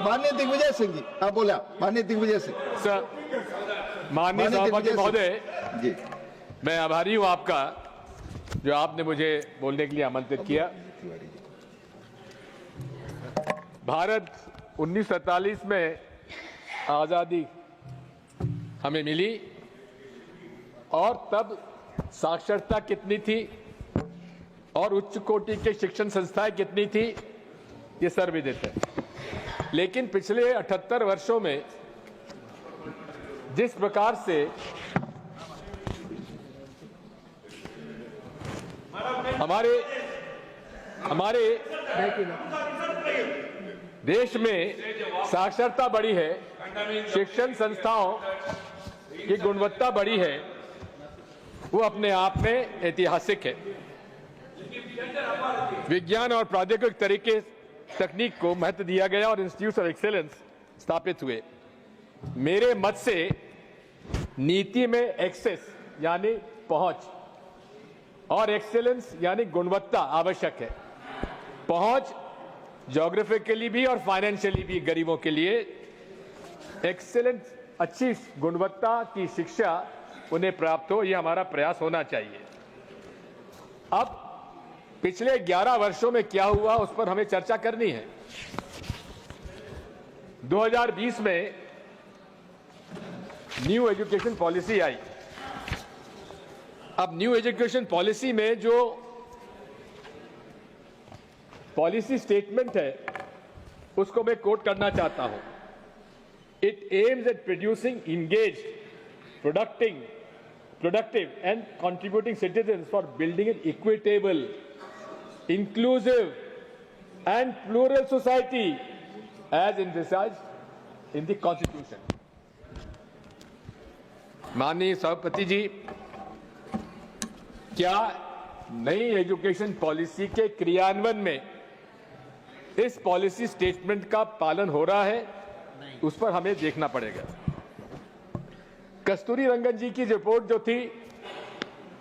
माननीय दिग्विजय सिंह जी, आप बोला माननीय दिग्विजय सिंह। सर, माननीय सभापति महोदय जी, मैं आभारी हूं आपका जो आपने मुझे बोलने के लिए आमंत्रित किया। भारत 1947 में आजादी हमें मिली और तब साक्षरता कितनी थी और उच्च कोटि के शिक्षण संस्थाएं कितनी थी, ये सर्वविदित है। लेकिन पिछले 78 वर्षों में जिस प्रकार से हमारे देश में साक्षरता बढ़ी है, शिक्षण संस्थाओं की गुणवत्ता बढ़ी है, वो अपने आप में ऐतिहासिक है। विज्ञान और प्रौद्योगिक तकनीक को महत्व दिया गया और इंस्टीट्यूट ऑफ एक्सेलेंस स्थापित हुए। मेरे मत से नीति में एक्सेस यानी पहुंच और एक्सेलेंस यानी गुणवत्ता आवश्यक है। पहुंच ज्योग्राफिकली भी और फाइनेंशियली भी गरीबों के लिए एक्सेलेंट अच्छी गुणवत्ता की शिक्षा उन्हें प्राप्त हो, यह हमारा प्रयास होना चाहिए। अब पिछले 11 वर्षों में क्या हुआ उस पर हमें चर्चा करनी है। 2020 में न्यू एजुकेशन पॉलिसी आई। अब न्यू एजुकेशन पॉलिसी में जो पॉलिसी स्टेटमेंट है उसको मैं कोट करना चाहता हूं। It aims at producing engaged, productive and contributing citizens for building an equitable, inclusive and plural society as envisaged in the Constitution. माननीय सभापति जी, क्या नई एजुकेशन पॉलिसी के क्रियान्वयन में इस पॉलिसी स्टेटमेंट का पालन हो रहा है? उस पर हमें देखना पड़ेगा। कस्तूरी रंगन जी की रिपोर्ट जो थी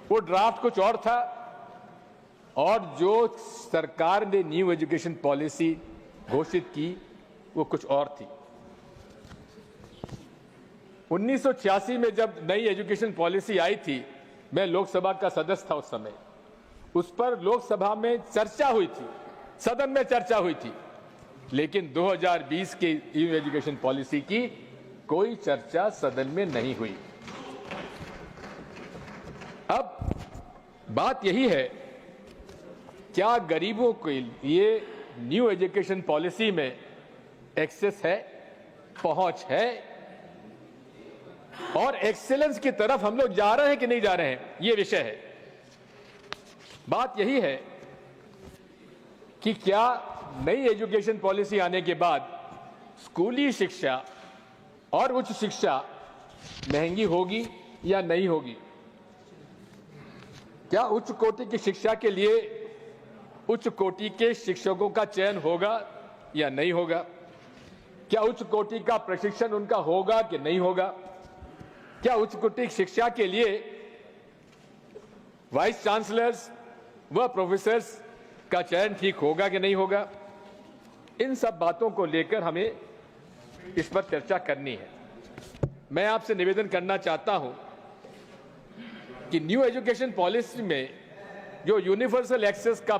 वो ड्राफ्ट कुछ और था और जो सरकार ने न्यू एजुकेशन पॉलिसी घोषित की वो कुछ और थी। 1986 में जब नई एजुकेशन पॉलिसी आई थी, मैं लोकसभा का सदस्य था उस समय। उस पर लोकसभा में चर्चा हुई थी, सदन में चर्चा हुई थी, लेकिन 2020 के न्यू एजुकेशन पॉलिसी की कोई चर्चा सदन में नहीं हुई। अब बात यही है, क्या गरीबों के लिए न्यू एजुकेशन पॉलिसी में एक्सेस है, पहुंच है और एक्सीलेंस की तरफ हम लोग जा रहे हैं कि नहीं जा रहे हैं, यह विषय है। बात यही है कि क्या नई एजुकेशन पॉलिसी आने के बाद स्कूली शिक्षा और उच्च शिक्षा महंगी होगी या नहीं होगी? क्या उच्च कोटि की शिक्षा के लिए उच्च कोटि के शिक्षकों का चयन होगा या नहीं होगा? क्या उच्च कोटि का प्रशिक्षण उनका होगा कि नहीं होगा? क्या उच्च कोटि की शिक्षा के लिए वाइस चांसलर्स व प्रोफेसर्स का चयन ठीक होगा कि नहीं होगा? इन सब बातों को लेकर हमें इस पर चर्चा करनी है। मैं आपसे निवेदन करना चाहता हूं कि न्यू एजुकेशन पॉलिसी में जो यूनिवर्सल एक्सेस का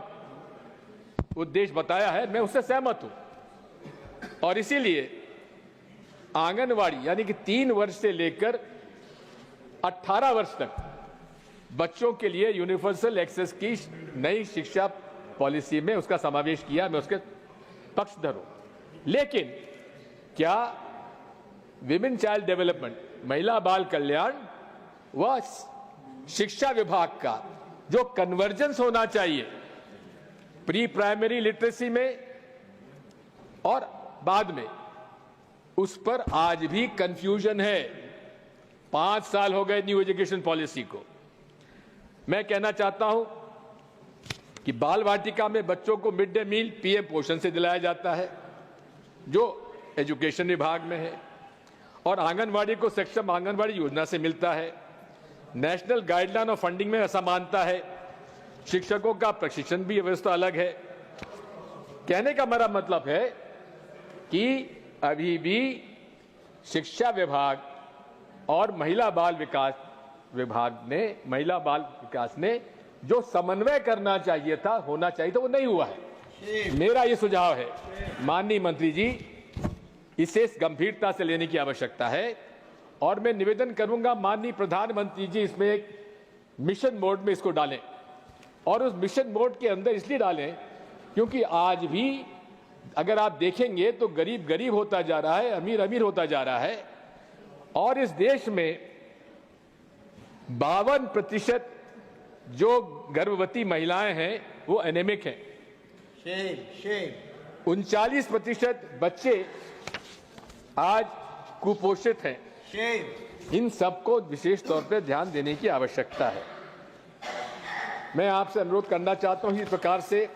उद्देश्य बताया है, मैं उससे सहमत हूं और इसीलिए आंगनवाड़ी यानी कि 3 वर्ष से लेकर 18 वर्ष तक बच्चों के लिए यूनिवर्सल एक्सेस की नई शिक्षा पॉलिसी में उसका समावेश किया। मैं उसके पक्षधर हूं। लेकिन क्या विमेन चाइल्ड डेवलपमेंट, महिला बाल कल्याण व शिक्षा विभाग का जो कन्वर्जेंस होना चाहिए प्री प्राइमरी लिटरेसी में और बाद में, उस पर आज भी कंफ्यूजन है। 5 साल हो गए न्यू एजुकेशन पॉलिसी को। मैं कहना चाहता हूं कि बाल वाटिका में बच्चों को मिड डे मील पीएम पोषण से दिलाया जाता है जो एजुकेशन विभाग में है, और आंगनवाड़ी को सक्षम आंगनवाड़ी योजना से मिलता है। नेशनल गाइडलाइन ऑफ फंडिंग में असमानता है। शिक्षकों का प्रशिक्षण भी व्यवस्था अलग है। कहने का मेरा मतलब है कि अभी भी शिक्षा विभाग और महिला बाल विकास ने जो समन्वय करना चाहिए था, होना चाहिए था, वो नहीं हुआ है। मेरा ये सुझाव है, माननीय मंत्री जी, इसे गंभीरता से लेने की आवश्यकता है। और मैं निवेदन करूंगा माननीय प्रधानमंत्री जी, इसमें एक मिशन मोड में इसको डालें, और उस मिशन मोड के अंदर इसलिए डालें क्योंकि आज भी अगर आप देखेंगे तो गरीब गरीब होता जा रहा है, अमीर अमीर होता जा रहा है, और इस देश में 52% जो गर्भवती महिलाएं हैं वो एनेमिक हैं। 39% बच्चे आज कुपोषित हैं। इन सबको विशेष तौर पर ध्यान देने की आवश्यकता है। मैं आपसे अनुरोध करना चाहता हूं, इस प्रकार से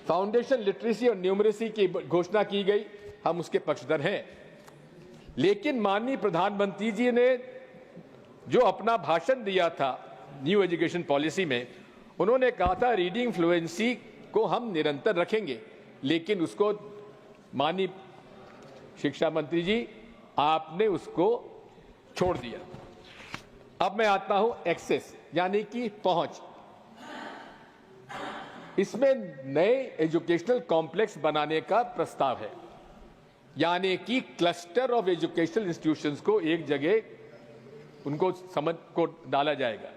फाउंडेशन लिटरेसी और न्यूमरेसी की घोषणा की गई, हम उसके पक्षधर हैं। लेकिन माननीय प्रधानमंत्री जी ने जो अपना भाषण दिया था न्यू एजुकेशन पॉलिसी में, उन्होंने कहा था रीडिंग फ्लुएंसी को हम निरंतर रखेंगे, लेकिन उसको माननीय शिक्षा मंत्री जी आपने उसको छोड़ दिया। अब मैं आता हूं एक्सेस यानी कि पहुंच। इसमें नए एजुकेशनल कॉम्प्लेक्स बनाने का प्रस्ताव है, यानी कि क्लस्टर ऑफ एजुकेशनल इंस्टीट्यूशंस को एक जगह उनको समझ को डाला जाएगा।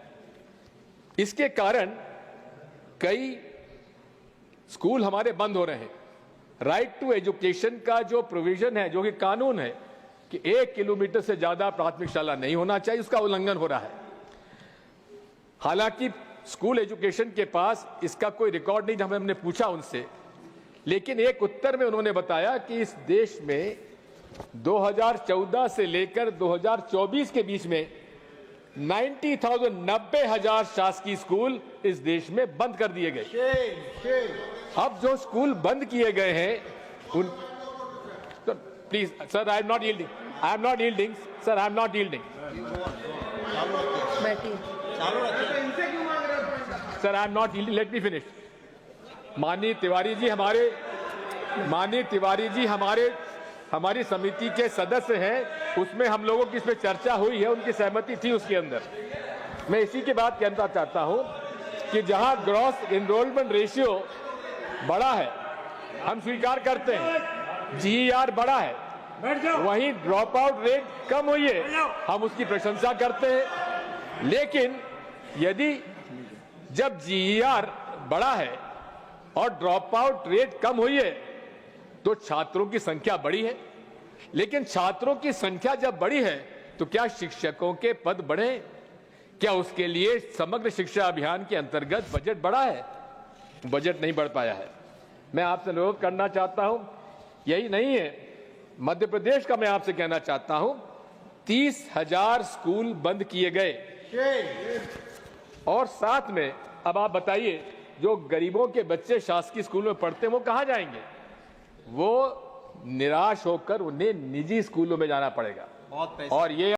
इसके कारण कई स्कूल हमारे बंद हो रहे हैं। राइट टू एजुकेशन का जो प्रोविजन है, जो कि कानून है कि 1 किलोमीटर से ज्यादा प्राथमिक शाला नहीं होना चाहिए, उसका उल्लंघन हो रहा है। हालांकि स्कूल एजुकेशन के पास इसका कोई रिकॉर्ड नहीं, जब हमने पूछा उनसे, लेकिन एक उत्तर में उन्होंने बताया कि इस देश में 2014 से लेकर 2024 के बीच में 90,000 शासकीय स्कूल इस देश में बंद कर दिए गए। अब जो स्कूल बंद किए गए हैं उन please sir, I am not yielding sir, I am not yielding sir, I am not yielding, let me finish. माननीय तिवारी जी हमारी समिति के सदस्य हैं, उसमें हम लोगों की इसमें चर्चा हुई है, उनकी सहमति थी उसके अंदर। मैं इसी की बात कहना चाहता हूं कि जहां ग्रॉस एनरोलमेंट रेशियो बड़ा है, हम स्वीकार करते हैं, जीईआर बड़ा है, वहीं ड्रॉप आउट रेट कम हुई है, हम उसकी प्रशंसा करते हैं। लेकिन यदि जब जीईआर बड़ा है और ड्रॉप आउट रेट कम हुई है तो छात्रों की संख्या बढ़ी है। लेकिन छात्रों की संख्या जब बढ़ी है तो क्या शिक्षकों के पद बढ़े? क्या उसके लिए समग्र शिक्षा अभियान के अंतर्गत बजट बढ़ा है? बजट नहीं बढ़ पाया है। मैं आपसे अनुरोध करना चाहता हूं, यही नहीं है, मध्य प्रदेश का मैं आपसे कहना चाहता हूं, 30,000 स्कूल बंद किए गए। और साथ में अब आप बताइए, जो गरीबों के बच्चे शासकीय स्कूल में पढ़ते हैं वो कहां जाएंगे? वो निराश होकर उन्हें निजी स्कूलों में जाना पड़ेगा। और ये